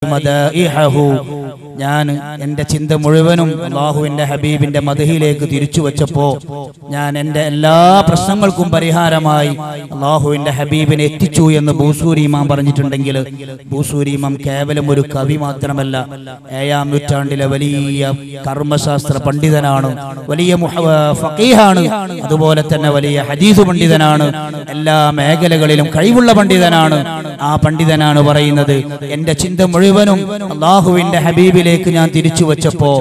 മദാഇഹു ഞാൻ എൻ്റെ ചിന്ത മുഴുവനും അല്ലാഹുവിൻ്റെ ഹബീബിൻ്റെ മദ്ഹിലേക്ക് തിരിച്ചു വെച്ചപ്പോൾ ഞാൻ എൻ്റെ എല്ലാ പ്രശ്നങ്ങൾക്കും പരിഹാരമായി അല്ലാഹുവിൻ്റെ ഹബീബിനെ എത്തിച്ചു എന്ന് ബൂസൂരി ഇമാം പറഞ്ഞിട്ടുണ്ടെങ്കിൽ ബൂസൂരി ഇമാം കേവലം ഒരു കവി മാത്രമല്ല, 7-ാം നൂറ്റാണ്ടിലെ വലിയ കർമ്മശാസ്ത്ര പണ്ഡിതനാണ്, വലിയ ഫഖീഹാണ്, അതുപോലെ തന്നെ വലിയ ഹദീസ് പണ്ഡിതനാണ്, എല്ലാ മേഖലകളിലും കഴിവുള്ള പണ്ഡിതനാണ്. ആ പണ്ഡിതനാണ് പറയുന്നത്, എൻ്റെ ചിന്ത മുഴുവനും അല്ലാഹുവിൻ്റെ ഹബീബിലേക്ക് ഞാൻ തിരിച്ചു വെച്ചപ്പോ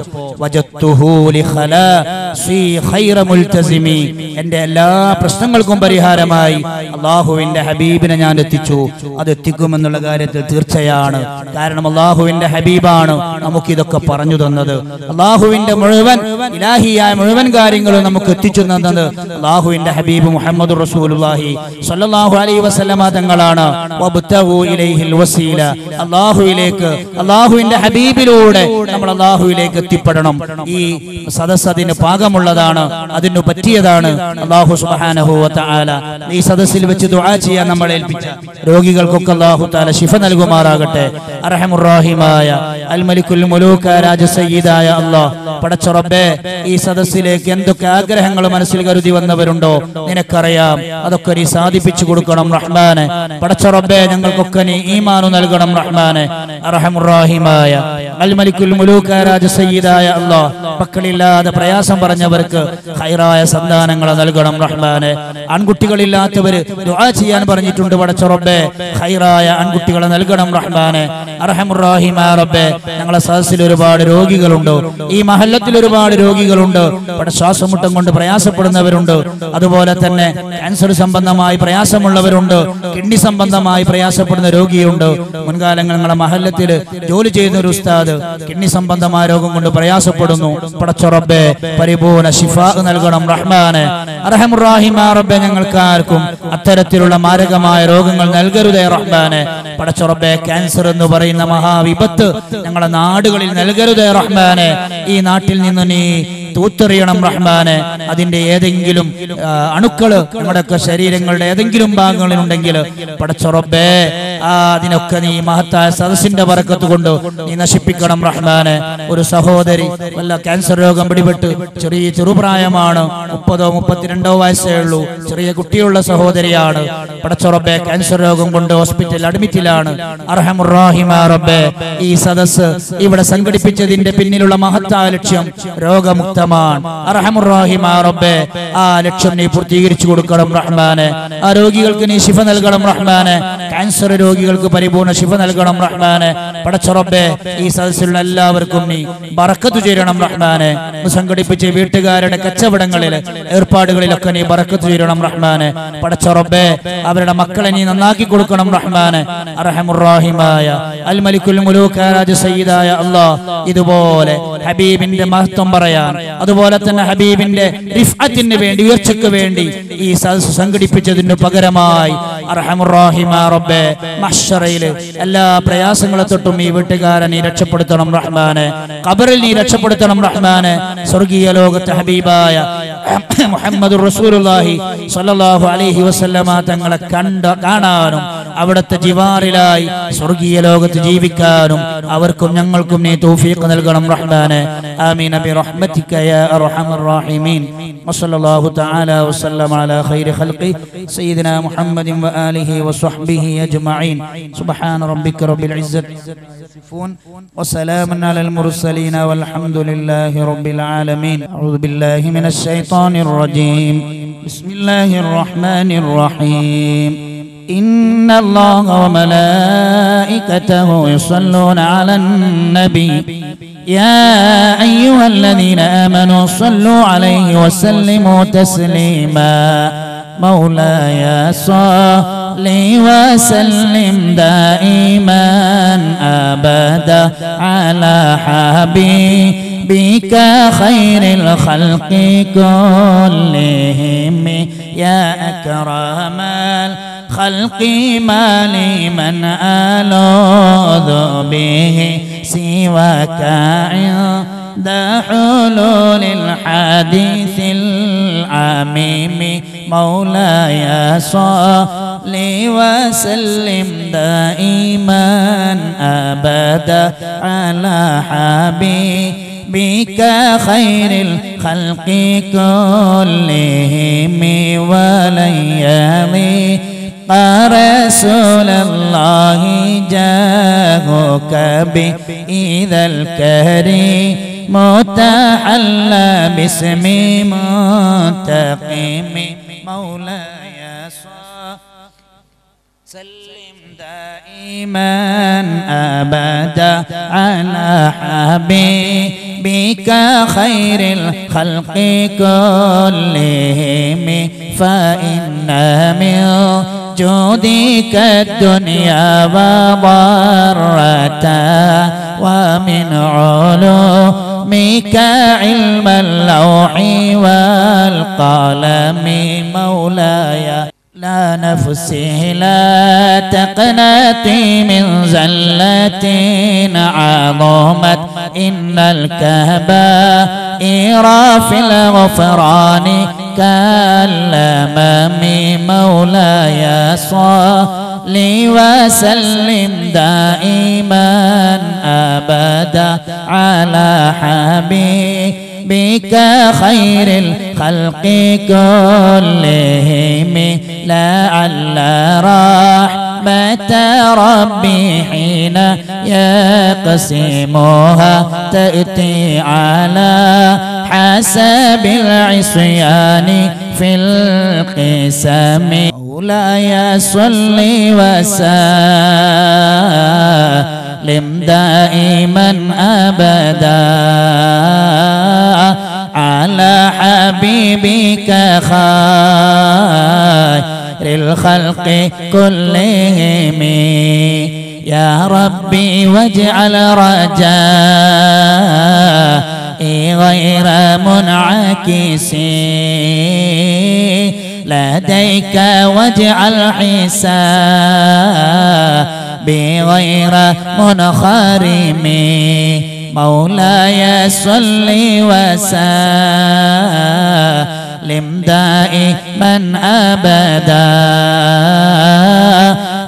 എൻ്റെ എല്ലാ പ്രശ്നങ്ങൾക്കും പരിഹാരമായി അല്ലാഹുവിൻ്റെ ഹബീബിനെ ഞാൻ എത്തിച്ചു. അത് എത്തിക്കുമെന്നുള്ള കാര്യത്തിൽ തീർച്ചയാണ്. കാരണം അല്ലാഹുവിൻ്റെ ഹബീബാണ് നമുക്കിതൊക്കെ പറഞ്ഞു തന്നത്. അല്ലാഹുവിൻ്റെ മുഴുവൻ ഇലാഹിയായ മുഴുവൻ കാര്യങ്ങളും നമുക്ക് എത്തിച്ചു തന്നത് അല്ലാഹുവിൻ്റെ ഹബീബ് മുഹമ്മദുർ റസൂലുള്ളാഹി സ്വല്ലല്ലാഹു അലൈഹി വസല്ലമ തങ്ങളാണ്. വബ്തഗൂ ഇലൈഹിൽ വസീല, അല്ലാഹുവിലേക്ക് അല്ലാഹുവിൻ്റെ ഹബീബിലൂടെ നമ്മൾ അല്ലാഹുവിലേക്ക് എത്തിപ്പെടണം. ഈ സദസ്സ് അതിന് പാകമുള്ളതാണ്, അതിനു പറ്റിയതാണ്. അല്ലാഹു സുബ്ഹാനഹു വ തആല ഈ സദസ്സിൽ വെച്ച് ദുആ ചെയ്യാൻ നമ്മളെ ഏൽപ്പിച്ച രോഗികൾക്കൊക്കെ അല്ലാഹു തആല ശിഫ നൽകുമാറാകട്ടെ. അർഹമുർ റഹീമായ അൽ മലിക്കുൽ മുലൂക രാജസയ്യിദായ അല്ലാഹ്, പടച്ച റബ്ബേ, ഈ സദസ്സിലേക്ക് എന്തൊക്കെ ആഗ്രഹങ്ങൾ മനസ്സിൽ കരുതി വന്നവരുണ്ടോ നിനക്കറിയാം. അതൊക്കെ നീ സാധിപ്പിച്ചു കൊടുക്കണം റഹ്മാനെ. പടച്ച റബ്ബേ, ഞങ്ങൾക്കൊക്കെ നീ ഈമാൻ നൽകണം റഹ്മാനെ. അർഹമുർ റഹീമായ അൽ മലിക്കുൽ മുലൂക രാജസയ്യിദായ അല്ലാഹ്, മക്കളില്ലാതെ പ്രയാസം പറഞ്ഞവർക്ക് ഖൈറായ സന്താനങ്ങൾ നൽകണം റഹ്മാനെ. ആൺകുട്ടികളില്ലാത്തവര് ദുആ ചെയ്യാൻ പറഞ്ഞിട്ടുണ്ട്. പടച്ച റബ്ബേ, ഖൈറായ ആൺകുട്ടികളെ നൽകണം റഹ്മാനെ. അർഹമുർ റഹീമായ റബ്ബേ, ഞങ്ങളെ സദസ്സിൽ ഒരുപാട് രോഗികളുണ്ട്, ഈ മഹല്ലത്തിൽ ഒരുപാട് രോഗികളുണ്ട്. ഇവിടെ ശ്വാസമുട്ടം കൊണ്ട് പ്രയാസപ്പെടുന്നവരുണ്ട്, അതുപോലെ തന്നെ ക്യാൻസർ സംബന്ധമായി പ്രയാസമുള്ളവരുണ്ട്, കിഡ്നി സംബന്ധമായി പ്രയാസപ്പെടുന്ന രോഗിയുണ്ട്. മുൻകാലങ്ങൾ ഞങ്ങളെ മഹല്ലത്തിൽ ജോലി ചെയ്യുന്ന ഒരു ഉസ്താദ് കിഡ്നി സംബന്ധമായ രോഗം കൊണ്ട് പ്രയാസപ്പെടുന്നു. പടച്ച റബ്ബേ, പരിപൂർണ്ണ ശിഫാ നൽകണം റഹ്മാനെ. അർഹമുർ റഹീമായ റബ്ബേ, ഞങ്ങൾക്കാർക്കും അത്തരത്തിലുള്ള മാരകമായ രോഗങ്ങൾ നൽകരുതേ റഹ്മാനെ. പടച്ച റബ്ബേ, ക്യാൻസർ എന്ന് പറയുന്ന മഹാവിപത്ത് ഞങ്ങളുടെ നാടുകളിൽ നൽകരുതേ റഹ്മാനെ. ഈ നാട്ടിൽ നിന്ന് നീ തൂത്തെറിയണം റഹ്മാനെ. അതിന്റെ ഏതെങ്കിലും അണുക്കള് നമ്മുടെയൊക്കെ ശരീരങ്ങളുടെ ഏതെങ്കിലും ഭാഗങ്ങളിലുണ്ടെങ്കിൽ പടച്ച റബ്ബേ, അതിനൊക്കെ നീ മഹത്തായ സദസ്സിന്റെ ബറക്കത്ത് കൊണ്ട് നീ നശിപ്പിക്കണം റഹ്മാനെ. ഒരു സഹോദരി വല്ല ക്യാൻസർ രോഗം പിടിപെട്ട് ചെറുപ്രായമാണ്, 30-32 വയസ്സേ ഉള്ളൂ, ചെറിയ കുട്ടിയുള്ള സഹോദരിയാണ്. പടച്ച റബ്ബേ, ക്യാൻസർ രോഗം കൊണ്ട് ഹോസ്പിറ്റലിൽ അഡ്മിറ്റിലാണ്. അർഹമുർ റഹീമായ റബ്ബേ, ഈ സദസ്സ് ഇവിടെ സംഘടിപ്പിച്ചതിന്റെ പിന്നിലുള്ള മഹത്തായ ലക്ഷ്യം രോഗമുക്തമാണ്. അർഹമുർ റഹീമായ റബ്ബേ, ആ ലക്ഷ്യം നീ പൂർത്തീകരിച്ചു കൊടുക്കണം റഹ്മാനെ. ആ രോഗികൾക്ക് നീ ശിഫ നൽകണം റഹ്മാനെ. ക്യാൻസർ രോഗികൾക്ക് പരിപൂർണ്ണ ശിഫ നൽകണം റഹ്മാനെ. പടച്ച റബ്ബേ, ഈ സദസ്സിലുള്ള എല്ലാവർക്കും നീ ബറക്കത്ത് ചേരണം റഹ്മാനെ. സംഘടിപ്പിച്ച വീട്ടുകാരുടെ കച്ചവടങ്ങളിൽ ഏർപ്പാടുകളിലൊക്കെ നീ ബറക്കത്ത് ചേരണം റഹ്മാനെ. പടച്ച റബ്ബേ, അവരുടെ മക്കളെ നീ നന്നാക്കി കൊടുക്കണം റഹ്മാനെ. അർഹമുർ റഹീമായ അൽ മലിക്കുൽ മുലൂക രാജസയ്യിദായ അല്ലാഹ്, ഇതുപോലെ ഹബീബിന്റെ മഹത്വം പറയാൻ, അതുപോലെ തന്നെ ഹബീബിന്റെ റിഫഅത്തിന് വേണ്ടി, ഉയർച്ചയ്ക്ക് വേണ്ടി ഈ സദസ്സ് സംഘടിപ്പിച്ചതിന് പകരമായി അർഹമുർ റഹീമായ റബ്ബേ, മഹ്ശറയിൽ എല്ലാ പ്രയാസങ്ങളെ തൊട്ടും ഈ വീട്ടുകാരെ നീ രക്ഷപ്പെടുത്തണം റഹ്മാനെ. ഖബറിൽ നീ രക്ഷപ്പെടുത്തണം റഹ്മാനെ. സ്വർഗീയ ലോകത്തെ ഹബീബായ മുഹമ്മദുർ റസൂലുള്ളാഹി സ്വല്ലല്ലാഹു അലൈഹി വസല്ലമ തങ്ങളെ കാണാനും അവിടുത്തെ ജിവാറിലായി സ്വർഗീയ ലോകത്ത് ജീവിക്കാനും അവർക്കും ഞങ്ങൾക്കും നീ തൗഫീഖ് നൽകണം റഹ്മാനെ. ആമീൻ ബിറഹ്മതിക യാ അർഹമർ റഹീമീൻ. വസല്ലല്ലാഹു തആല വസല്ലമ അലാ ഖൈരി ഖൽഖി സയ്യിദിനാ മുഹമ്മദിൻ വആലിഹി വസ്വഹ്ബിഹി അജ്മഈൻ. സുബ്ഹാന റബ്ബിക റബ്ബിൽ ഇസ്സതി യസിഫൂൻ വസലാമുൻ അലൽ മുർസലീൻ വൽഹംദുലില്ലാഹി റബ്ബിൽ ആലമീൻ. അഊദു ബില്ലാഹി മിനശ് ശൈത്വാനിർ റജീം. ബിസ്മില്ലാഹിർ റഹ്മാനിർ റഹീം. إن الله وملائكته يصلون على النبي يا أيها الذين آمنوا صلوا عليه وسلموا تسليما مولاي صل وسلم دائما أبدا على حبيبك خير الخلق كلهم يا أكرم الخلق ما لي من ألوذ به سواك ذا حلول الحديث العميم مولاي صل وسلم دائما أبدا على حبيبك خير الخلق كلهم ولن يضيق رسول الله جاهك بإذا الكريم متحلى باسم منتقم مولاي سلم دائما أبدا على حبيبك خير الخلق كلهم فإن من جودك الدنيا وضرتها ومن علومك علم اللوح والقلم مولاي لا نفسي لا تقنطي من زلة عظمت إن الكبائر في الغفران كالأمام مولاي صل وسلم دائما أبدا على حبيبك خير الخلق كلهم لعل رحمة ربي حين يقسمها تأتي على حسب العصيان في القسم مولاي صل وسلم دائما أبدا على حبيبك خير الخلق كلهم يا ربي واجعل رجائي غير منعكس لديك واجعل حسابي غير منخرم مولاي صل وسلم دائما أبدا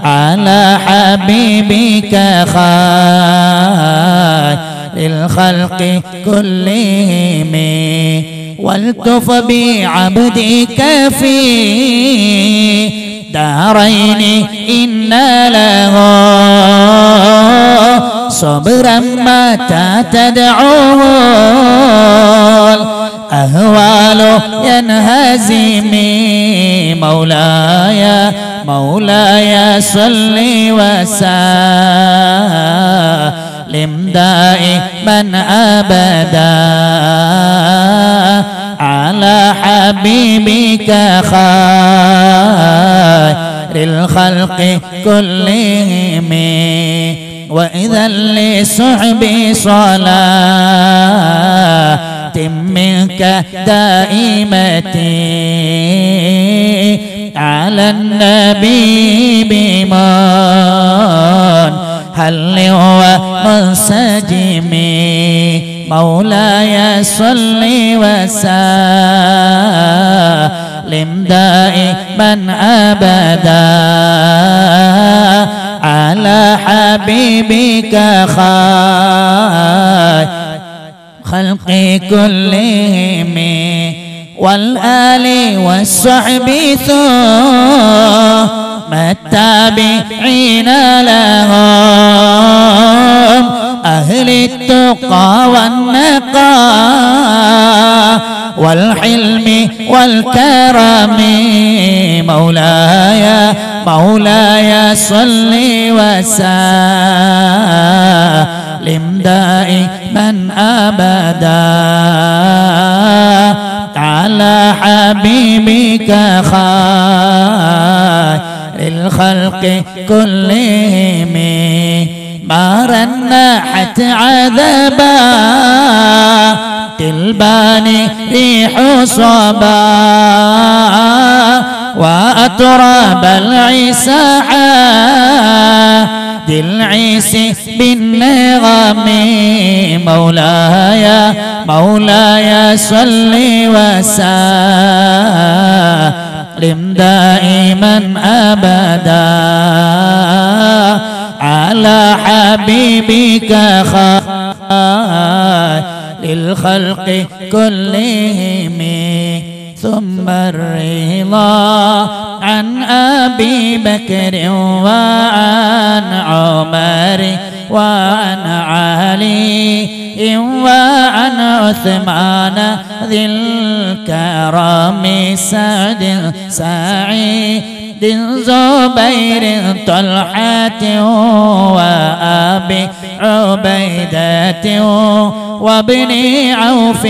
على حبيبك خير الخلق كلهم والتف بعبدك في دارين إن له صبرا متى تدعوه الأهوال ينهزم مولاي صل وسلم دائما أبدا على حبيبك خير الخلق كلهم وإذا لصحبي صلاة منك دائمتي على النبي بمن هل ومنسجم مولاي صل وسلم دائما أبدا على حبيبك خير خلق كلهم والآل والصحب ثم التابعين لهم أهل التقى والنقاء والحلم والكرم مولاي صل وسلم دائما أبدا على حبيبك خير الخلق كلهم ما رنحت عذبا الباني ريح صبا وأتراب العساحة ذي العيس بالنغم مولاي صل وسلم دائما أبدا على حبيبك للخلق كلهم ثم الرضا عن أبي بكر وعن عمر وعن علي وعن عثمان ذي الكرم سعد سعيد زبير طلحة وأبي عبيدة وابن عوف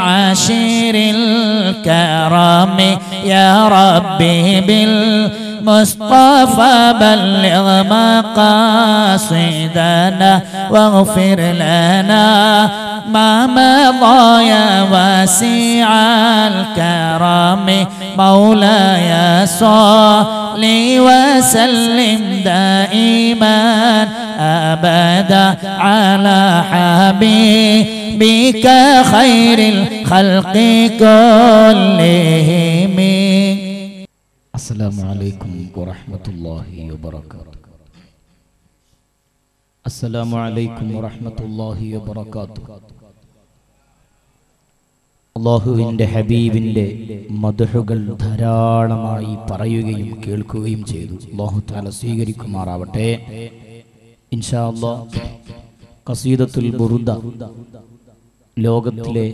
عشير الكرم يا ربي بالمصطفى بلغ مقاصدنا واغفر لنا ما مضى يا واسع الكرم مولاي صل وسلم دائما أبدا على حبيبك خير الخلق كلهم. السلام عليكم ورحمة الله وبركاته. السلام عليكم ورحمة الله وبركاته. അല്ലാഹുവിൻ്റെ ഹബീബിൻ്റെ മദ്ഹുകൾ ധാരാളമായി പറയുകയും കേൾക്കുകയും ചെയ്തു. അല്ലാഹു തആല സ്വീകരിക്കുമാറാവട്ടെ. ഇൻഷാ അല്ലാഹ് ഖസീദത്തുൽ ബുർദ ലോകത്തിലെ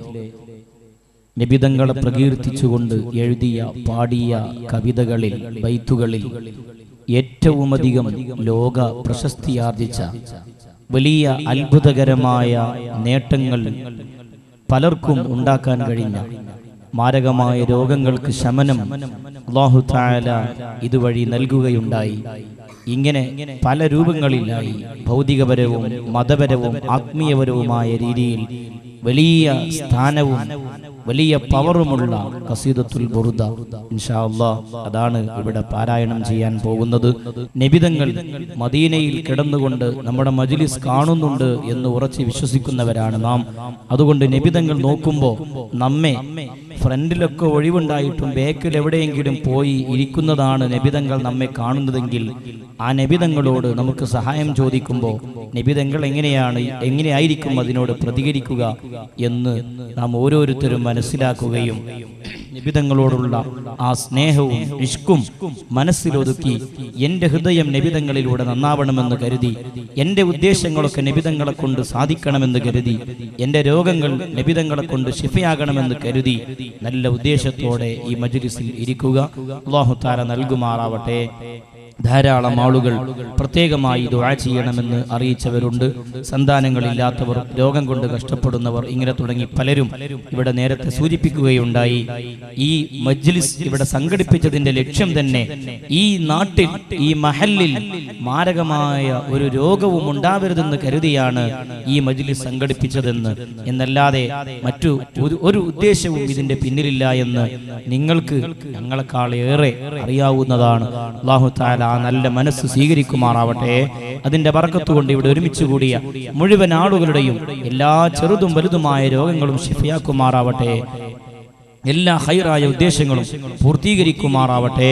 നബിതങ്ങളെ പ്രകീർത്തിച്ചുകൊണ്ട് എഴുതിയ പാടിയ കവിതകളിൽ ബൈത്തുകളിൽ ഏറ്റവുമധികം ലോക പ്രശസ്തിയാർജിച്ച വലിയ അത്ഭുതകരമായ നേട്ടങ്ങൾ പലർക്കും ഉണ്ടാക്കാൻ കഴിഞ്ഞ മാരകമായ രോഗങ്ങൾക്ക് ശമനം അല്ലാഹു തആല ഇതുവഴി നൽകുകയുണ്ടായി. ഇങ്ങനെ പല രൂപങ്ങളിലായി ഭൗതികപരവും മതപരവും ആത്മീയപരവുമായ രീതിയിൽ വലിയ സ്ഥാനവും വലിയ പവറുമുള്ള ഖസീദത്തുൽ ബുർദ ഇൻഷാ അല്ലാഹ് അതാണ് ഇവിടെ പാരായണം ചെയ്യാൻ പോകുന്നത്. നബിതങ്ങൾ മദീനയിൽ കിടന്നുകൊണ്ട് നമ്മുടെ മജ്ലിസ് കാണുന്നുണ്ട് എന്ന് ഉറച്ച് വിശ്വസിക്കുന്നവരാണ് നാം. അതുകൊണ്ട് നബിതങ്ങൾ നോക്കുമ്പോൾ നമ്മെ ഫ്രണ്ടിലൊക്കെ ഒഴിവുണ്ടായിട്ടും ബേക്കിൽ എവിടെയെങ്കിലും പോയി ഇരിക്കുന്നതാണ് നബിതങ്ങൾ നമ്മെ കാണുന്നതെങ്കിൽ ആ നബിതങ്ങളോട് നമുക്ക് സഹായം ചോദിക്കുമ്പോൾ നബിതങ്ങൾ എങ്ങനെയായിരിക്കും അതിനോട് പ്രതികരിക്കുക എന്ന് നാം ഓരോരുത്തരും മനസ്സിലാക്കുകയും നബിതങ്ങളോടുള്ള ആ സ്നേഹവും ഇഷ്കും മനസ്സിലൊതുക്കി എൻ്റെ ഹൃദയം നബിതങ്ങളിലൂടെ നന്നാവണമെന്ന് കരുതി, എൻ്റെ ഉദ്ദേശങ്ങളൊക്കെ നബിതങ്ങളെ കൊണ്ട് സാധിക്കണമെന്ന് കരുതി, എൻ്റെ രോഗങ്ങൾ നബിതങ്ങളെ കൊണ്ട് ശിഫയാകണമെന്ന് കരുതി നല്ല ഉദ്ദേശത്തോടെ ഈ മജ്ലിസിൽ ഇരിക്കുക. അല്ലാഹു തആല നൽകുമാറാവട്ടെ. ധാരാളം ആളുകൾ പ്രത്യേകമായി ദുആ ചെയ്യണമെന്ന് അറിയിച്ചവരുണ്ട്. സന്താനങ്ങളില്ലാത്തവർ, രോഗം കൊണ്ട് കഷ്ടപ്പെടുന്നവർ, ഇങ്ങനെ തുടങ്ങി പലരും ഇവിടെ നേരത്തെ സൂചിപ്പിക്കുകയുണ്ടായി. ഈ മജ്ലിസ് ഇവിടെ സംഘടിപ്പിച്ചതിന്റെ ലക്ഷ്യം തന്നെ ഈ നാട്ടിൽ ഈ മഹല്ലിൽ മാരകമായ ഒരു രോഗവും ഉണ്ടാവരുതെന്ന് കരുതിയാണ് ഈ മജ്ലിസ് സംഘടിപ്പിച്ചതെന്ന്. എന്നല്ലാതെ മറ്റു ഒരു ഉദ്ദേശവും ഇതിന്റെ പിന്നിലില്ല എന്ന് നിങ്ങൾക്ക് ഞങ്ങളെക്കാളേറെ അറിയാവുന്നതാണ്. അല്ലാഹു തആല ആ നല്ല മനസ്സ് സ്വീകരിക്കുമാറാവട്ടെ. അതിന്റെ ബർക്കത്ത് കൊണ്ട് ഇവിടെ ഒരുമിച്ച് കൂടിയ മുഴുവൻ ആളുകളുടെയും എല്ലാ ചെറുതും വലുതുമായ രോഗങ്ങളും ശിഫയാക്കുമാറാവട്ടെ. എല്ലാ ഹൈറായ ഉദ്ദേശങ്ങളും പൂർത്തീകരിക്കുമാറാവട്ടെ.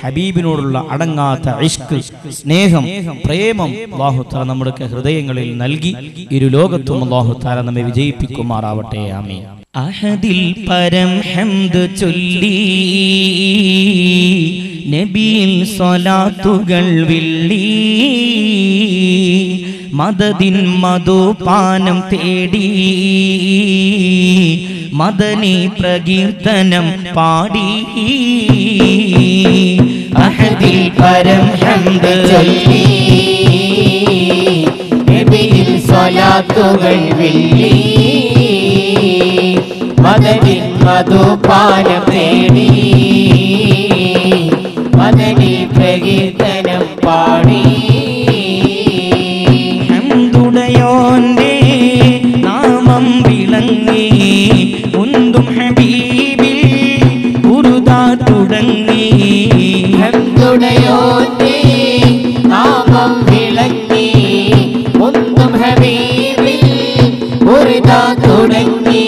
ഹബീബിനോടുള്ള അടങ്ങാത്ത ഇഷ്ക്, സ്നേഹം, പ്രേമം അല്ലാഹു തആല നമ്മുടെ ഹൃദയങ്ങളിൽ നൽകി ഇരു ലോകത്തും അല്ലാഹു തആല നമ്മെ വിജയിപ്പിക്കുമാറാവട്ടെ. ആമീൻ. അഹദിൽ പരം ഹംദ് ചൊല്ലി നബിയിൽ സ്വലാത്തുകൾ വിള്ളി മദദിൻ മധുപാനം തേടി മദനി പ്രകീർത്തനം പാടി അഹദിൽ പരം ഹംദ് ചൊല്ലി നബിയിൽ സ്വലാത്തുകൾ വിള്ളി മദനി മധുപാനം തേടി മദനി പ്രകീർത്തനം പാടി ഹംദുടയോന്റെ നാമം വിളങ്ങി ഉന്തും ഹബീബിൽ ഉറുദാ തുടങ്ങി ഹംദുടയോന്റെ നാമം വിളങ്ങി തുടങ്ങി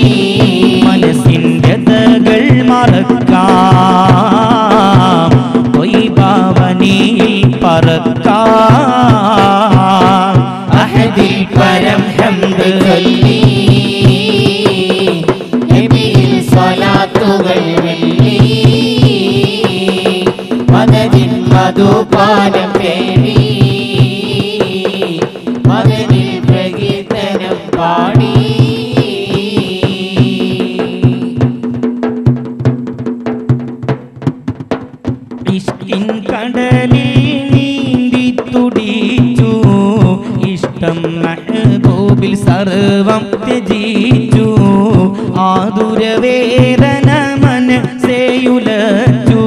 മനസ്സിൻ്റെ തകൾ മറക്കാം ത്വയ്ബാവനിയിൽ പറക്കാം അഹദിൽ പരം ഹംദ് ചൊല്ലി നബിയിൽ സ്വലാത്തുകൾ വെള്ളി മദദിൻ മധുപാനം തേടി മദനിൽ പ്രകീർത്തനം പാടി ഇഷ്കിൻ കടലിൽ നീന്തി തുടിച്ചു ഇഷ്ടം മെഹബൂബിൽ സർവം ത്യജിച്ചു ആതുരവേദന മനസ്സേയുലച്ചു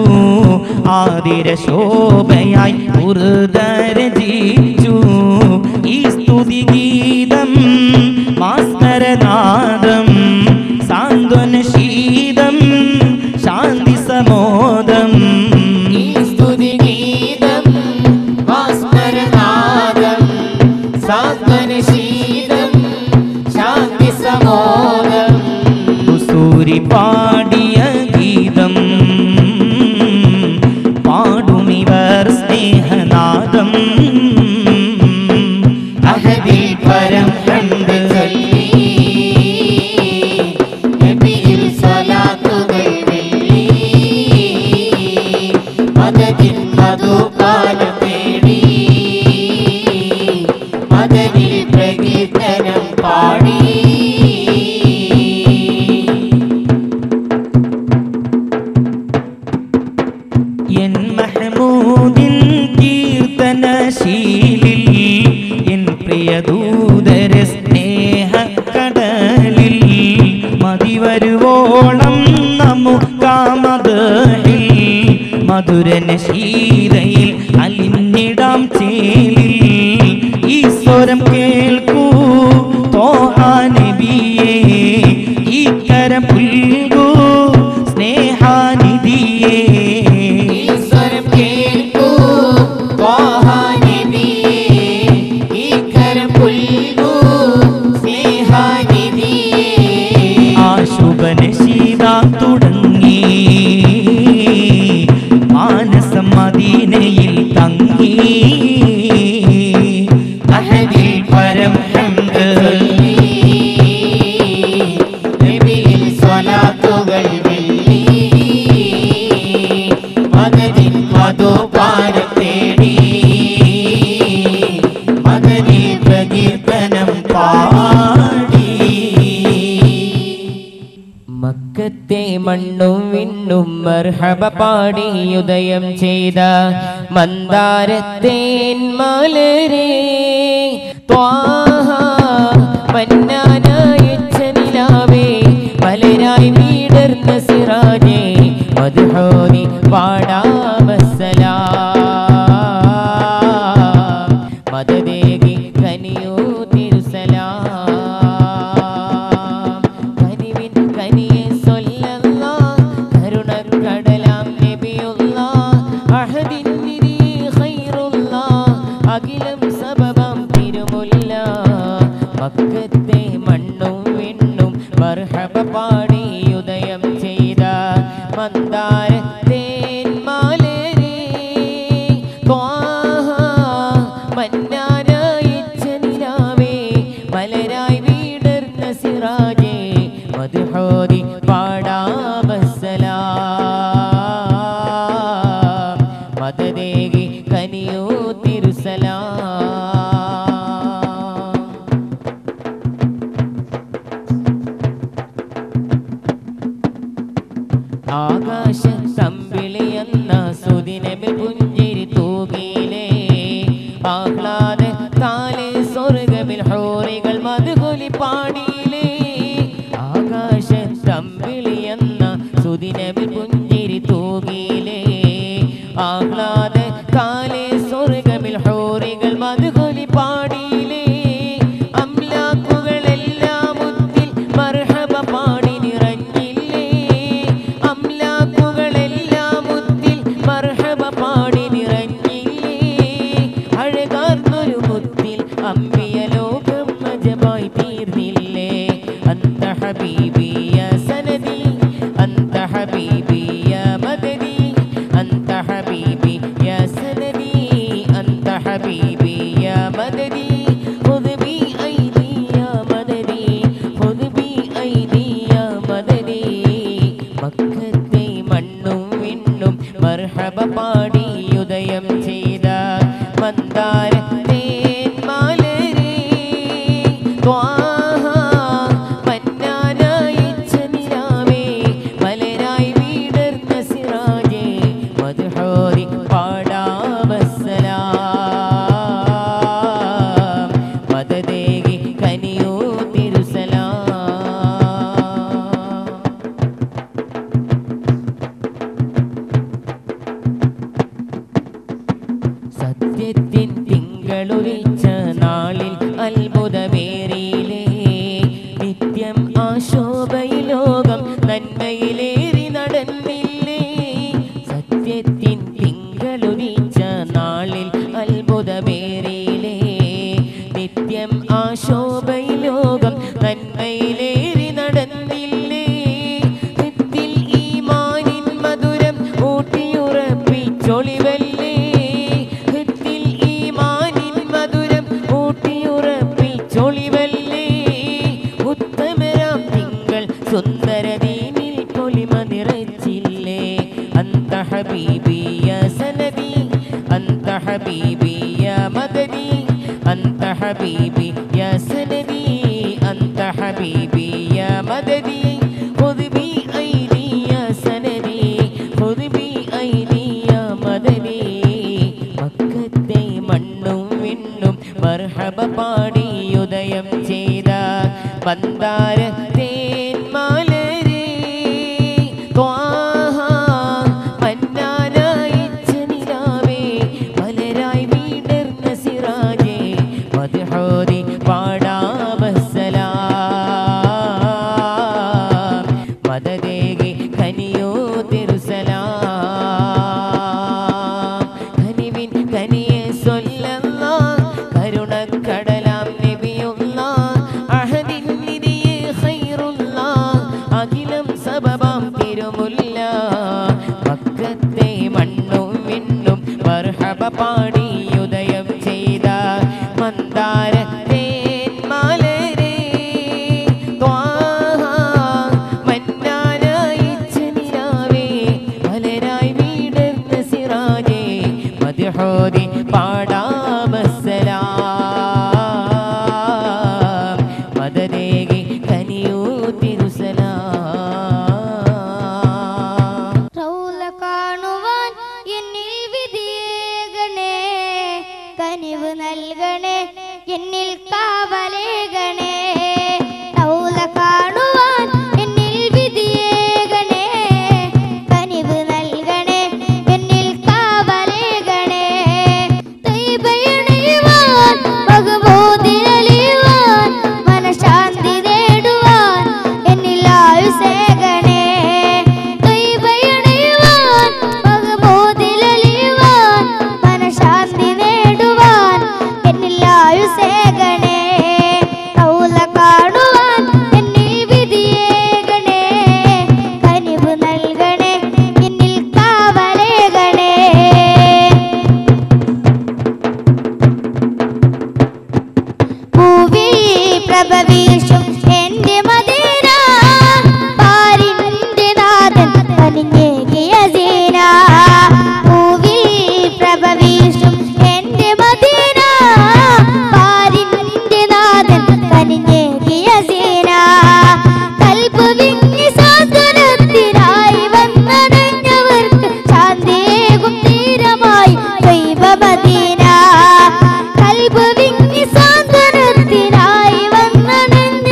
ആതിര ശോഭയായി ഉറുദരജിച്ചു ഈ സ്തുതി ഗീതം മാസ്മരനാദം സാന്ത്വന ശീതം ശാന്തി സമോദം ഈ സ്തുതി ഗീതം മാസ്മരനാദം സാന്ത്വന ശീതം ശാന്തി സമോദം സൂരി പാടിയ ഗീതം പാടുമിവർ സ്നേഹനാദം അഹദിൽ പരം ഹംദ് ചൊല്ലി നബിയിൽ സ്വലാത്തുകൾ വെള്ളി മദദിൻ മധുപാനം തേടി മദനിൽ പ്രകീർത്തനം പാടി എൻ മഹമൂദിൻ കീർത്തനശീലിൽ എൻ പ്രിയദൂതര സ്നേഹ കടലിൽ മതിവരുവോളം നമുക്കാമതഹിൽ മധുരന ശീതയിൽ അലിഞ്ഞിടാം ചേലിൽ ഈ സ്വരം കേൾക്കൂ തോഹാ നബിയേ ഈ കരം പുൽകൂ സ്നേഹാനിധിയേ ഈശ്വരം കേൾക്കൂ ത്വാഹാ നബിയേ ഈ കരം പുൽകൂ സ്നേഹാനിധിയേ ആശുഭന ശീത തുടങ്ങി മാനസം മദീനയിൽ തങ്ങി അഹദിൽ പരം ഹംദ് ചൊല്ലി നബിയിൽ സ്വലാത്തുകൾ വെള്ളി മദദിൻ മധുപാനം തേടി മദനിൽ പ്രകീർത്തനം പാടി മക്കത്തെ മണ്ണും വിണ്ണും മർഹബ പാടി ഉദയം ചെയ്ത മന്ദാരത്തേൻ മലരേ ത്വാഹ മന്നാനായച്ച നിലാവേ മലരായി വീടർന്ന സിറാജേ മദ്ഹൂനി പാടാമസ്സലാം മദദേകി കനിയോ തിരുസലാം കനിവിൻ കനിയെ സല്ലല്ലാഹ് കരുണക്കടലാം നബിയുള്ളാഹ് അഹദിൻ നിധി ഖൈറുല്ലാഹ് അഖിലം സബബം തിരുമുല്ല മക്കത്തെ മണ്ണും വിണ്ണും മർഹബ പാടി ഉദയം ചെയ്ത മന്ദാരത്തേൻ മലരേ ത്വാഹ മന്നാനായിച്ച നിലാവേ മലരായി വീടർന്ന സിറാജേ മദ്ഹൂദി പാടാമസ്സലാം മദദേകി കനിയോ തിരുസലാം ആകാശത്തമ്പിളിയെന്ന സുദിനമിൽ പുഞ്ചിരി തൂകിയിലേ ആഹ്ലാദ താലെ സ്വർഗമിൽ ഹോറികൾ മധുകൊലി പാടിയിലേ ആകാശത്തമ്പിളിയെന്ന സുദിനമിൽ പുഞ്ചിരി തൂകിയിലേ ആഹ്ലാദ താലെ സ്വർഗമിൽ ഹോറികൾ മധുകൊലി പാടിയിലേ അംലാക്കുകളെല്ലാം മുത്തിൽ മർഹബ പാടി നിറഞ്ഞില്ലേ അംലാക്കുകളെല്ലാം മുത്തിൽ മർഹബ പാടി നിറഞ്ഞില്ലേ അഴകാർന്നൊരു മുത്തിൽ അമ്പിയ ലോകം അജബായി തീർന്നില്ലേ അന്ത حبيبي يا سندي أنت حبيبي يا مددي أنت حبيبي يا سندي أنت حبيبي يا مددي خذ بأيدي يا مددي خذ بأيدي يا مددي മക്കത്തെ മണ്ണും വിണ്ണും മർഹബ പാടി ഉദയം ചെയ്ത മന്ദാരത്തേൻ മാലരേ ത്വാഹ മന്നാനയച്ച നിലാവേ മലരായി വീടർന്ന സിറാജേ മദ്ഹൂരി പാടാമസ്സലാം മദദേകി കനിയോ തിരുസലാം സത്യത്തിൻ തിങ്കളുരിച്ച നാളിൽ അത്ഭുതമേറിയിലേ നിത്യം ആശോഭയിൽ ലോകം നന്മയിലേറി നടന്നില്ലേ സത്യത്തിൻ തിങ്കളുരിച്ച നാളിൽ അത്ഭുതമേറിയിലേ നിത്യം ആശോഭയിൽ ലോകം നന്മയിലേറി നടന്നില്ലേ ഹിത്തിൽ ഈമാനിൻ മധുരം ഊട്ടിയുറപ്പിച്ചൊളിവല്ലേ സുന്ദരദീനിൽ പൊലിമ നിറച്ചില്ലേ അന്ത ഹബീബി യാ സനദി അന്ത ഹബീബി യാ മദദി അന്ത ഹബീബി യാ സനദി അന്ത ഹബീബി യാ മദദി ഖുദ് ബി ഐദി യാ സനദി ഖുദ് ബി ഐദി യാ മദദി മക്കത്തെ മണ്ണും വിണ്ണും മർഹബ പാടി ഉദയം ചെയ്ത മന്ദാരത്തേൻ മാലരേ ത്വാഹ മന്നാനയച്ച നിലാവേ മലരായി വീടർന്ന സിറാജേ മദ്ഹൂരി പാടാമസ്സലാം മദദേകി കനിയോ തിരുസലാം കനിവിൻ കനിയെ സ്വല്ലല്ലാഹ് കരുണക്കടലാം നബിയുള്ളാഹ് അഹദിൻ നിധിയെ ഖൈറുല്ലാഹ് അഖിലം സബബാം തിരുമുല്ല മക്കത്തെ മണ്ണും വിണ്ണും മർഹബ പാടി ഉദയം ചെയ്ത മന്ദാരത്തേൻ മാലരേ ത്വാഹ മന്നാനയച്ച നിലാവേ മലരായി വീടർന്ന സിറാജേ മദ്ഹൂരി പാടാമസ്സലാം മദദേകി കനിയോ തിരുസലാം റൗള കാണുവാൻ എന്നിൽ വിധിയേകണേ കനിവ് നൽകണേ എന്നിൽ കാവലേകണേ റൗള കാണുവാൻ എന്നിൽ വിധിയേകണേ കനിവ് നൽകണേ എന്നിൽ കാവലേകണേ തൈബയണിയുവാൻ ഭഗവോദിരലിയുവാൻ മനഃശാന്തി നേടുവാൻ എന്നിൽ ആയുസേകണേ തൈബയണിയുവാൻ ഭഗവോദിരലിയുവാൻ മനഃശാന്തി നേടുവാൻ എന്നിൽ ആയുസേകണേ റൗള കാണുവാൻ എന്നിൽ വിധിയേകണേ കനിവ് നൽകണേ എന്നിൽ കാവലേകണേ പൂവിൽ പ്രഭവീഷും എന്റെ മദീന പാരിന്റെ നാഥൻ കനിഞ്ഞേകിയ സീന പൂവിൽ പ്രഭവീഷും എന്റെ മദീന പാരിന്റെ നാഥൻ കനിഞ്ഞേകിയ സീന കൽബ് വിങ്ങി സാന്ത്വനത്തിനായി വന്നണഞ്ഞവർക്ക് ശാന്തിയേകും തീരമായി ദൈവ മദീന കൽബ് വിങ്ങി സാന്ത്വനത്തിനായി വന്നണഞ്ഞ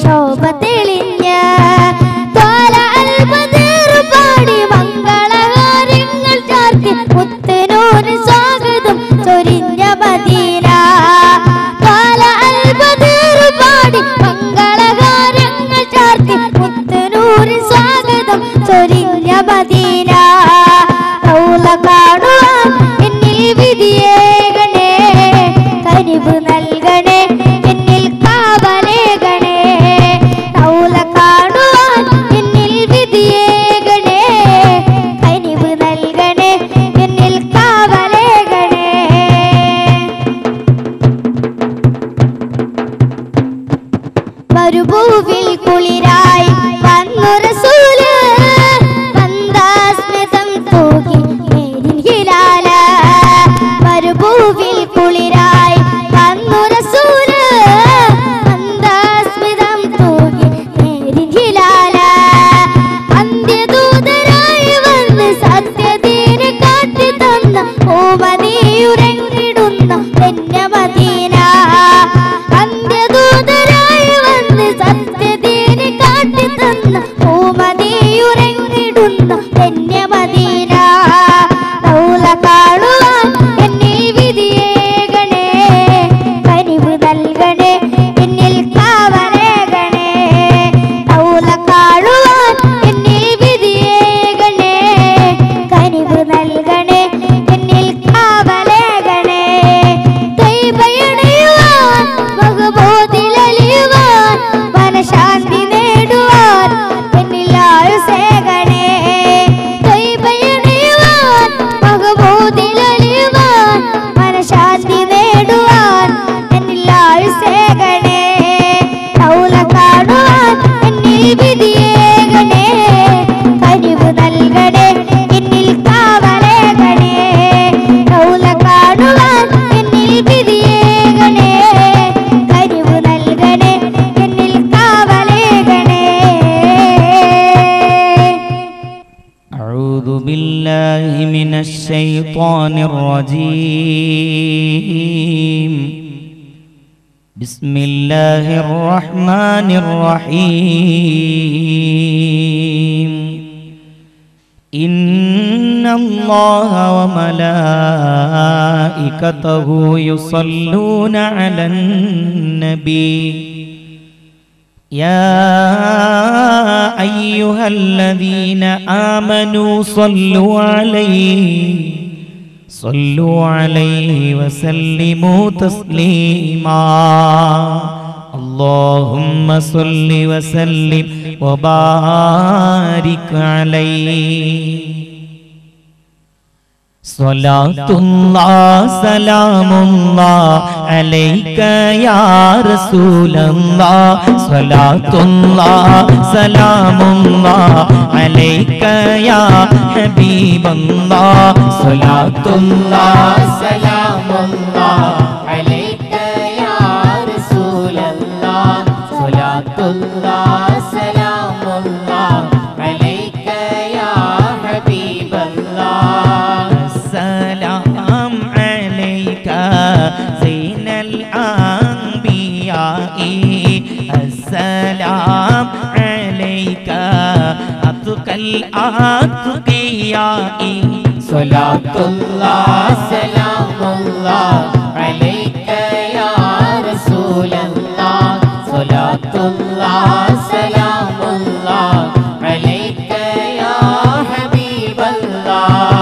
ശോഭ തെളിഞ്ഞ പാടി മംഗളകാര്യങ്ങൾ ചാർത്തി മുത്തനൂന് സ്വാഗതം ചൊരിഞ്ഞ മദീന. പാടി മംഗളകാര്യങ്ങൾ ചാർത്തി മുത്തനൂന് സ്വാഗതം ചൊരിഞ്ഞ മദീന. റൗള കാണുവാൻ എന്നിൽ വിധിയേകണേ, കനിവ് നൽകണേ എന്നിൽ കാവലേകണേ. റൗള കാണുവാൻ എന്നിൽ വിധിയേകണേ, കനിവ് നൽകണേ എന്നിൽ കാവലേകണേ. മരുഭൂവിൽ കുളിരായി വന്നു റസൂല്, മന്ദസ്മിതം തൂകി നേരിൻ ഹിലാല. മരുഭൂവിൽ കുളിരായി വന്നു റസൂല്, മന്ദസ്മിതം തൂകി നേരിൻ ഹിലാല. അന്ത്യദൂതരായി വന്ന് സത്യദീന് കാട്ടി തന്ന ഓമനീയുറങ്ങിടുന്ന ധന്യ മദീന. അന്ത്യദൂതരായി വന്ന് സത്യദീന് കാട്ടി തന്ന ഓമനീയുറങ്ങിടുന്ന ധന്യ മദീന. റൗള കാണുവാൻ എന്നിൽ വിധിയേകണേ, കനിവ് നൽകണേ എന്നിൽ കാവലേകണേ. റൗള കാണുവാൻ എന്നിൽ വിധിയേകണേ, കനിവ് നൽകണേ എന്നിൽ കാവലേകണേ. തൈബയണയുവാൻ മഹബൂദിലലിയുവാൻ മനഃശാന്തി നേടുവാൻ എന്നിൽ ആയുസ്സേകണേ. തൈബയണയുവാൻ മഹബൂദിലലിയുവാൻ മനഃശാന്തി നേടുവാൻ എന്നിൽ ആയുസ്സേകണേ. റൗള കാണുവാൻ എന്നിൽ വിധിയേകണേ, കനിവ് നൽകണേ എന്നിൽ കാവലേകണേ. റൗള കാണുവാൻ എന്നിൽ വിധിയേകണേ, കനിവ് നൽകണേ എന്നിൽ കാവലേകണേ. أعوذ بالله من الشيطان الرجيم. بسم الله الرحمن الرحيم. إن الله وملائكته يصلون على النبي يا أيها الذين آمنوا صلوا عليه وسلموا تسليما. اللهم صل وسلم وبارك عليه. സ്വലാത്തുല്ലാഹ് സലാമുല്ലാഹ് അലൈക യാ റസൂലല്ലാഹ്. സ്വലാത്തുല്ലാഹ് സലാമുല്ലാഹ് അലൈക യാ ഹബീബല്ലാഹ്. സ്വലാത്തുല്ലാഹ് സലാമുല്ലാഹ് അലൈക യാ റസൂലല്ലാഹ്. സ്വലാത്തുല്ലാഹ് സലാമുല്ലാഹ് അലൈക യാ ഹബീബല്ലാഹ്. السلام عليك زين الأنبياء. السلام عليك أتقى الأتقياء. സ്വലാത്തുല്ലാഹ് സലാമുല്ലാഹ് അലൈക യാ റസൂലല്ലാഹ്. സ്വലാത്തുല്ലാഹ് സലാമുല്ലാഹ് അലൈക യാ ഹബീബല്ലാഹ്.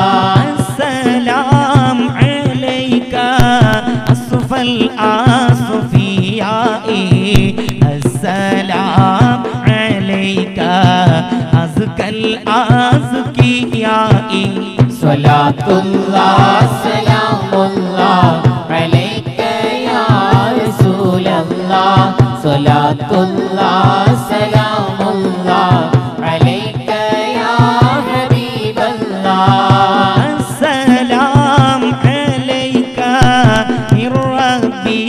السلام عليك أصفى الأصفياء. السلام عليك أزكى الأزكياء. സ്വലാത്തുല്ലാഹ് സലാമുല്ലാഹ് അലൈക യാ റസൂലല്ലാഹ്. സ്വലാത്തുല്ലാഹ് സലാമുല്ലാഹ് അലൈക യാ ഹബീബല്ലാഹ്. السلام عليك من ربي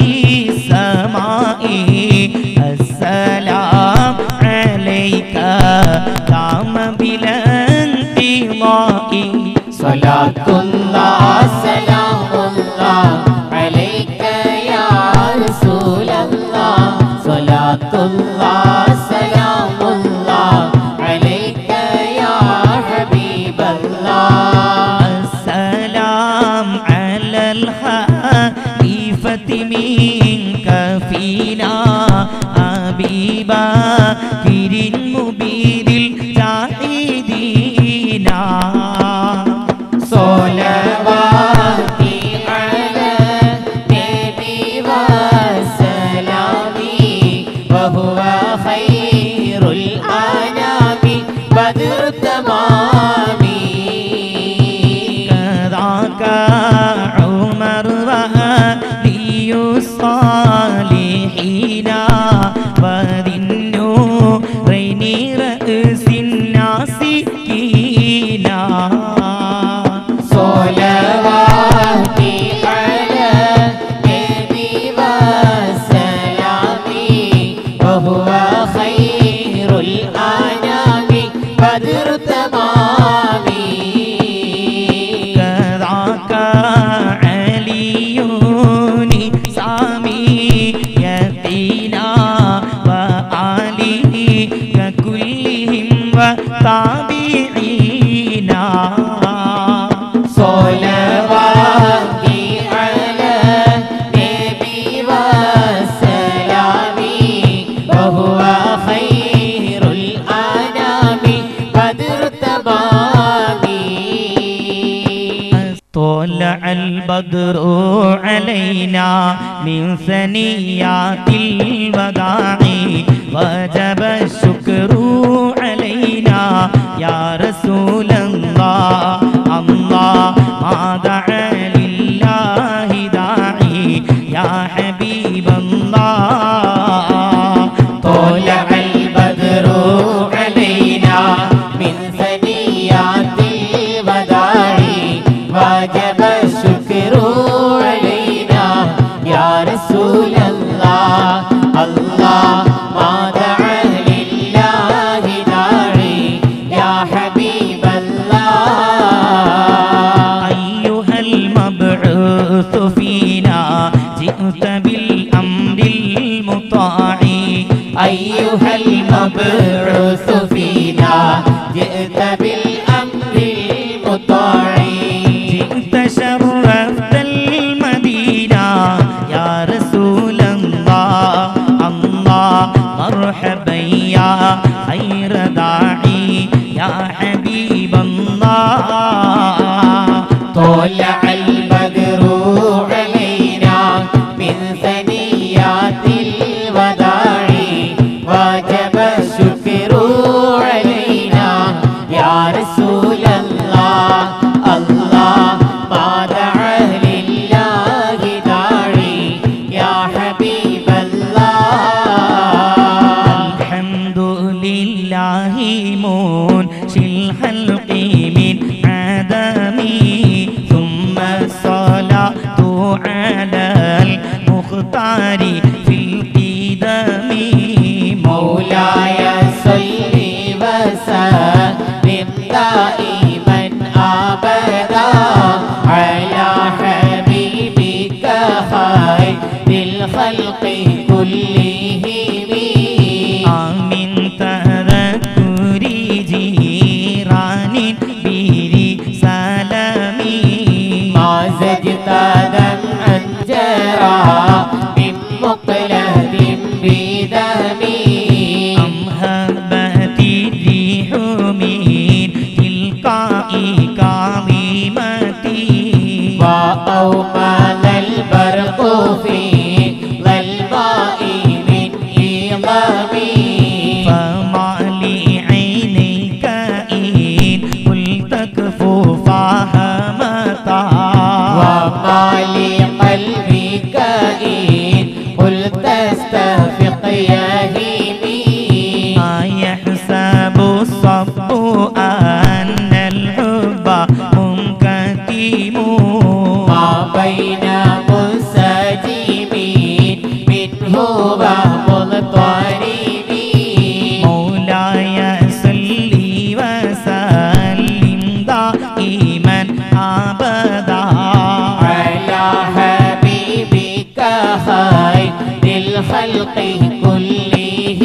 سمائي. السلام عليك دام بلا انقضاء. സ്വലാത്തുല്ലാഹ് സലാമുല്ലാഹ് അലൈക യാ റസൂലല്ലാഹ്. സ്വലാത്തുല്ലാഹ് بكر مبيد الجاهدين صلواتي على النبي وسلامي وهو خير الأنام بدر تمامي كذاك عمر وعلي الصالحين وذي النورين رأس الناسكين صلواتي على النبي وسلامي وهو خير الأنام بدر تمامي كذاك علي سامي يدينا وعلي ككلهم وتابعين صلواتي على النبي وسلامي وهو خير الأنام بدر تمامي طلع البدر علينا من ثنيات الوداع وجب الشكر علينا يا رسول الله الله ما دعا لله داعي يا حبيب الله طلع البدر علينا من ثنيات الوداع وجب الشكر علينا يا رسول الله الله ما دعا لله داعي يا حبيب الله أيها المبعوث فينا جئت بالأمر المطاع أيها المبعوث فينا جئت بالأمر المطاع جئت شرفت المدينة يا رسول الله الله مرحبا يا خير داعي يا حبيب الله طلع البدر علينا من ثنيات الوداع وجب الشكر علينا يا رسول الله الله ما دعا لله داعي يا حبيب الله الحمد لله منشي الخلق من عدم ثم الصلاة على المختار في القدم مولاي صل وسلم دائما ابدا على حبيبك خير الخلق كلهم آمين تذكر جيران برسالمي ما زدت دمعا جرى من مقلة بدمي أم هبت الريح من تلقاء كاظمتي وأومض البرق في ظلماء من إظامي فما لعينيك إن قلت كفوفها متى وما لقلبك إن قلت استفق يهيمي ما يحسب الصب أن الحب منكتم ما بين منسجمين منه ومضطرب مولاي صل وسلم دائما أبدا على حبيبك خير الخلق كلهم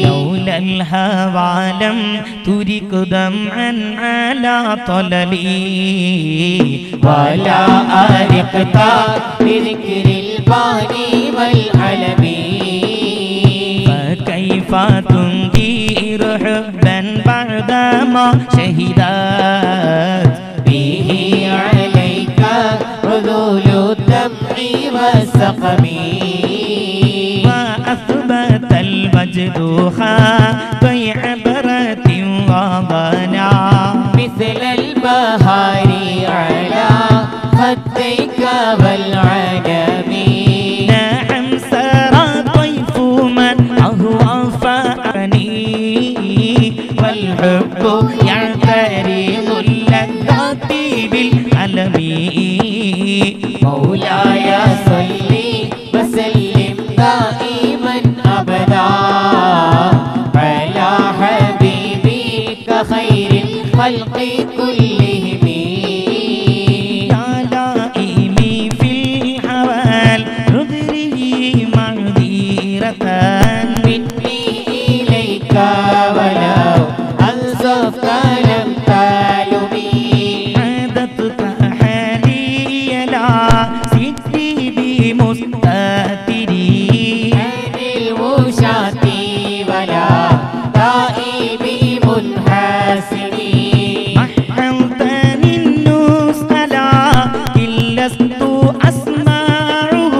لولا الهوى لم ترك دمعا على طللي ولا أرقت بذكر الباني والعلمي فتنكر حبا بعدما شهدت به عليك عذول الدمع والسقم وأثبت المجد خاطي عبرة وضنا مثل البهار على خديك والعجم نعم سرى طيف من أهوى فأني والحب يعترض اللذات بالألم مولاي صل وسلم دائما أبدا على حبيبك خير الخلق كلهم يا لائمي في الحوال نذره معذرة مني إليك ولو أنصفت لم تلمي عادتك حالي لا سدي بمستتري عن الوشاة ولا دائم منحسري محوتني النسأل إن لست أسمعه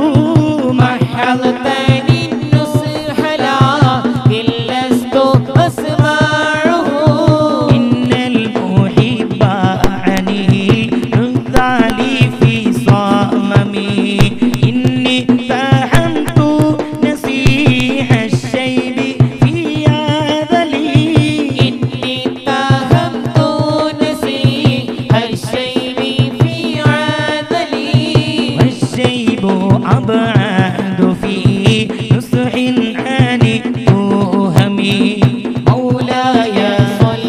حلتني النصح لكن لست أسمعه إن المحب عني عذالي في صممي إني فهمت نسيح الشيب في عذلي إني اتهمت نسيح الشيب في عذلي والشيب أبعد في نصح عن توهمي مولاي صل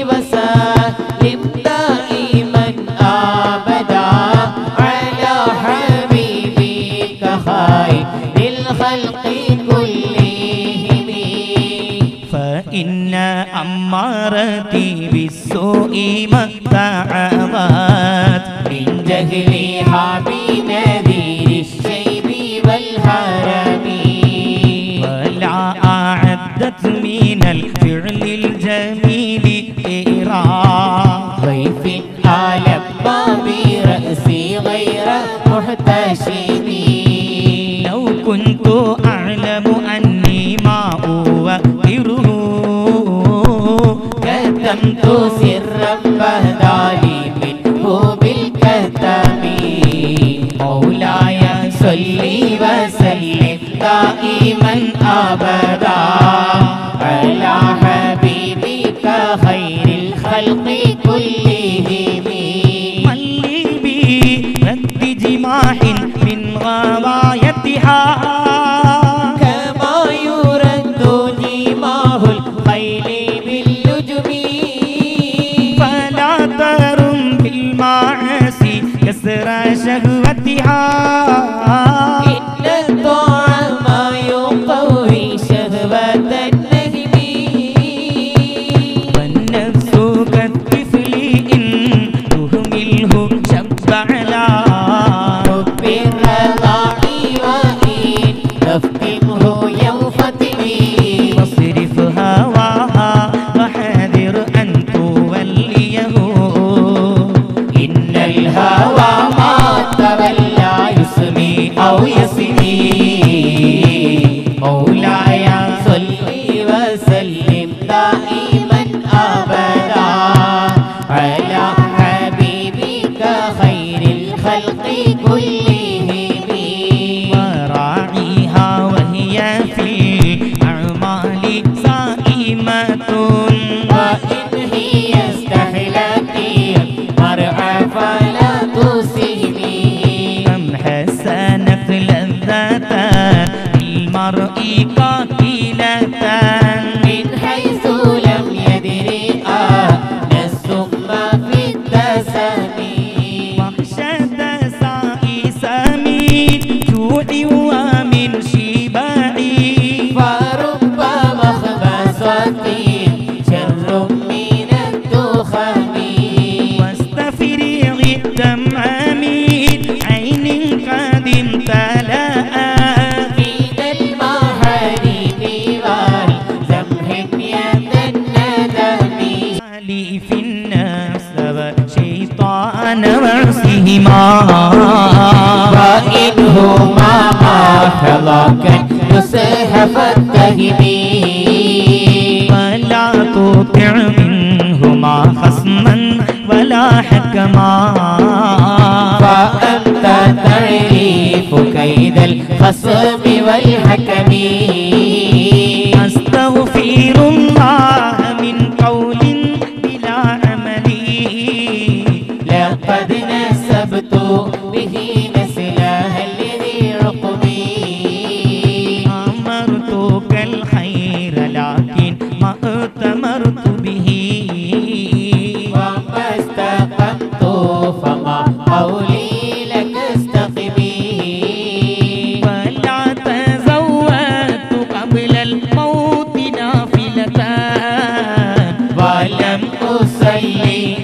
وسلم دائما أبدا على حبيبك خير الخلق كلهم فإن أمارتي بالسوء ما تعظت من جهلها بنذير الشيب والهرم ولا أعدت من الفعل الجميل إيراد ضيف ألم برأسي غير محتشم لو كنت أعلم أني ما أوقره كتمت سرا بدا لي منه بالكتم مولاي صل وسلم دائما أبدا على حبيبك خير الخلق كلهم من لي برد جماح من غوايتها كما يرد جماه الخيل باللجم فلا ترم بالمعاصي كسر شهوتها إن الطعام يقوي شهوة النهم والنفس كالطفل إن تهمله شب على حب الرضاع وإن تفقده ينفتم واصرف هواها وحاذر أن توليه إن الهوى ما تولى يسمي أو يسمي مولاي صل وسلم دائما أبدا على حبيبك خير الخلق كلهم وراعيها وهي في الأعمال صائمة وإن هي استحلت المرعى فلا تسهمي كم حسنت لذة المرء قاتلة من وإنهما ما حلاك نصح فاتهمي فلا تطع منهما خصما ولا حكما فأنت تعرف كيد الخصم والحكم أستغفر الله من قول بلا عمل لقد نسبت به نسلها الذي رقبي أمرتك الخير لكن ما أتمرت به وما استقمت فما قولي لك استقمي ولا تزودت قبل الموت نافلة ولم أصلي